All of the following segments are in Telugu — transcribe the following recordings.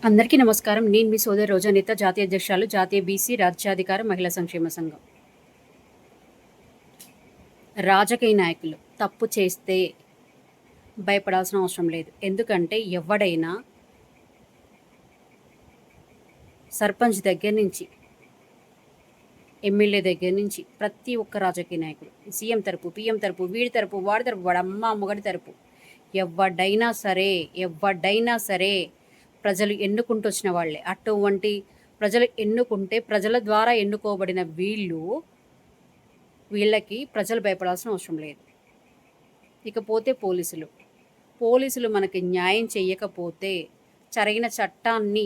అందరికీ నమస్కారం. నేను మీ సోదరి రోజానీత, జాతీయ అధ్యక్షురాలు, జాతీయ బీసీ రాజ్యాధికార మహిళా సంక్షేమ సంఘం. రాజకీయ నాయకులు తప్పు చేస్తే భయపడాల్సిన అవసరం లేదు. ఎందుకంటే ఎవడైనా సర్పంచ్ దగ్గర నుంచి ఎమ్మెల్యే దగ్గర నుంచి ప్రతి ఒక్క రాజకీయ నాయకుడు, సీఎం తరపు, పీఎం తరపు, వీడి తరపు, వాడి తరపు, వాడు అమ్మ మొగడి తరపు, ఎవడైనా సరే ప్రజలు ఎన్నుకుంటూ వచ్చిన వాళ్ళే. అటువంటి ప్రజలు ఎన్నుకుంటే ప్రజల ద్వారా ఎన్నుకోబడిన వీళ్ళకి ప్రజలు భయపడాల్సిన అవసరం లేదు. ఇకపోతే పోలీసులు మనకి న్యాయం చేయకపోతే జరిగిన చట్టాన్ని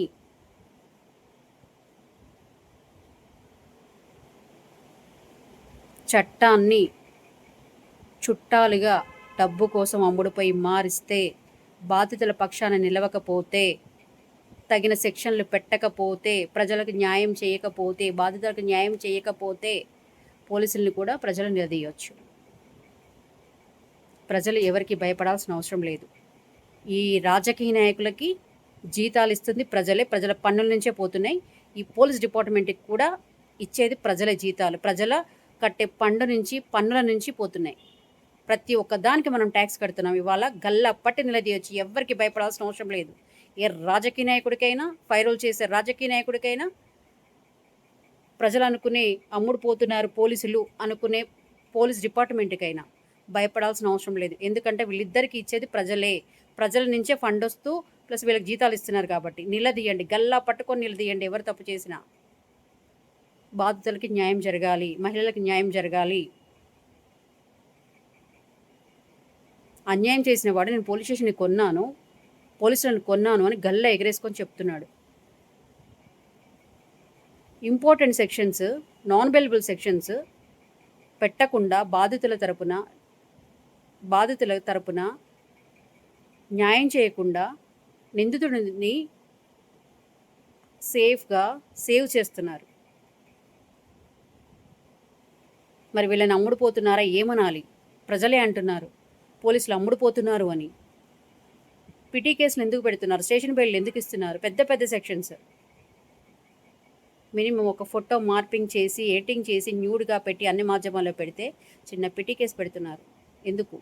చుట్టాలుగా డబ్బు కోసం అమ్ముడుపై మారిస్తే, బాధితుల పక్షాన నిలవకపోతే, తగిన సెక్షన్లు పెట్టకపోతే, ప్రజలకు న్యాయం చేయకపోతే, బాధితులకు న్యాయం చేయకపోతే పోలీసుల్ని కూడా ప్రజలు నిలదీయవచ్చు. ప్రజలు ఎవరికి భయపడాల్సిన అవసరం లేదు. ఈ రాజకీయ నాయకులకి జీతాలు ఇస్తుంది ప్రజలే, ప్రజల పన్నుల నుంచే పోతున్నాయి. ఈ పోలీస్ డిపార్ట్మెంట్కి కూడా ఇచ్చేది ప్రజల జీతాలు, ప్రజల కట్టే పన్నుల నుంచి పోతున్నాయి. ప్రతి ఒక్క దానికి మనం ట్యాక్స్ కడుతున్నాం. ఇవాళ గల్లప్పటి నిలదీయచ్చు. ఎవరికి భయపడాల్సిన అవసరం లేదు. ఏ రాజకీయ నాయకుడికైనా, ఫైరోల్ చేసే రాజకీయ నాయకుడికైనా, ప్రజలు అనుకునే అమ్ముడు పోతున్నారు పోలీసులు అనుకునే పోలీస్ డిపార్ట్మెంట్కైనా భయపడాల్సిన అవసరం లేదు. ఎందుకంటే వీళ్ళిద్దరికీ ఇచ్చేది ప్రజలే. ప్రజల నుంచే ఫండ్ వస్తూ ప్లస్ వీళ్ళకి జీతాలు ఇస్తున్నారు కాబట్టి నిలదీయండి, గల్లా పట్టుకొని నిలదీయండి. ఎవరు తప్పు చేసినా బాధితులకి న్యాయం జరగాలి, మహిళలకు న్యాయం జరగాలి. అన్యాయం చేసిన వాడు నేను పోలీసులను కొన్నాను అని గల్లా ఎగరేసుకొని చెప్తున్నాడు. Important sections, non bailable sections పెట్టకుండా బాధితుల తరపున న్యాయం చేయకుండా నిందితుడిని సేవ్ చేస్తున్నారు. మరి వీళ్ళని అమ్ముడుపోతున్నారా ఏమనాలి? ప్రజలే అంటున్నారు పోలీసులు అమ్ముడుపోతున్నారు అని. పిటి కేసులు ఎందుకు పెడుతున్నారు? స్టేషన్ బెయిల్ ఎందుకు ఇస్తున్నారు? పెద్ద సెక్షన్స్. మినిమం ఒక ఫోటో మార్పింగ్ చేసి, ఎడిటింగ్ చేసి, న్యూడ్గా పెట్టి అన్ని మాధ్యమాల్లో పెడితే చిన్న పిటి కేసు పెడుతున్నారు. ఎందుకు?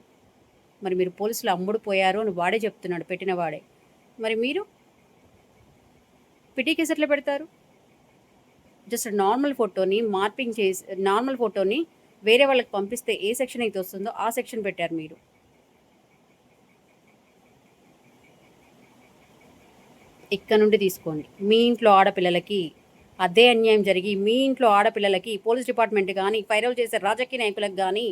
మరి మీరు పోలీసులు అమ్ముడుపోయారు అని వాడే చెప్తున్నాడు, పెట్టిన వాడే. మరి మీరు పిటి కేసు ఎట్లా పెడతారు? జస్ట్ నార్మల్ ఫోటోని వేరే వాళ్ళకి పంపిస్తే ఏ సెక్షన్ అయితే వస్తుందో ఆ సెక్షన్ పెట్టారు మీరు. ఇక్కడ నుండి తీసుకోండి. మీ ఇంట్లో ఆడపిల్లలకి అదే అన్యాయం జరిగి మీ ఇంట్లో ఆడపిల్లలకి పోలీస్ డిపార్ట్మెంట్ కానీ, ఫైరల్ చేసే రాజకీయ నాయకులకు కానీ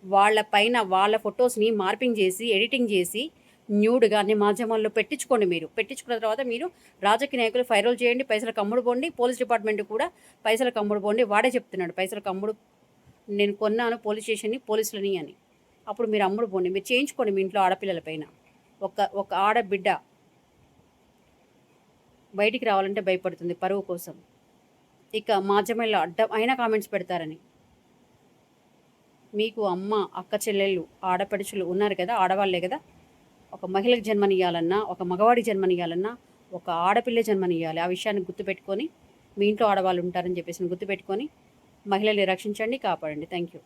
వాళ్ళ ఫొటోస్ని మార్పింగ్ చేసి, ఎడిటింగ్ చేసి, న్యూడ్గా అన్ని మాధ్యమాల్లో పెట్టించుకోండి. పెట్టించుకున్న తర్వాత మీరు రాజకీయ నాయకులు ఫైరల్ చేయండి, పైసలకు అమ్ముడు పోండి. పోలీస్ డిపార్ట్మెంట్ కూడా పైసలకు అమ్ముడు పోండి. వాడే చెప్తున్నాడు పైసలకు అమ్ముడు, నేను కొన్నాను పోలీస్ స్టేషన్ని పోలీసులని అని. అప్పుడు మీరు అమ్ముడు పోండి, మీరు చేయించుకోండి మీ ఇంట్లో ఆడపిల్లల పైన. ఒక ఆడబిడ్డ బయటికి రావాలంటే భయపడుతుంది పరువు కోసం. ఇక మాధ్యమాల్లో అడ్డం అయినా కామెంట్స్ పెడతారని. మీకు అమ్మ, అక్క చెల్లెళ్ళు, ఆడపడుచులు ఉన్నారు కదా, ఆడవాళ్ళే కదా. ఒక మహిళకు జన్మనియాలన్నా, ఒక మగవాడికి జన్మనియాలన్నా, ఒక ఆడపిల్ల జన్మనియాలి. ఆ విషయాన్ని గుర్తుపెట్టుకొని, మీ ఇంట్లో ఆడవాళ్ళు ఉంటారని చెప్పేసి గుర్తుపెట్టుకొని మహిళల్ని రక్షించండి, కాపాడండి. Thank you.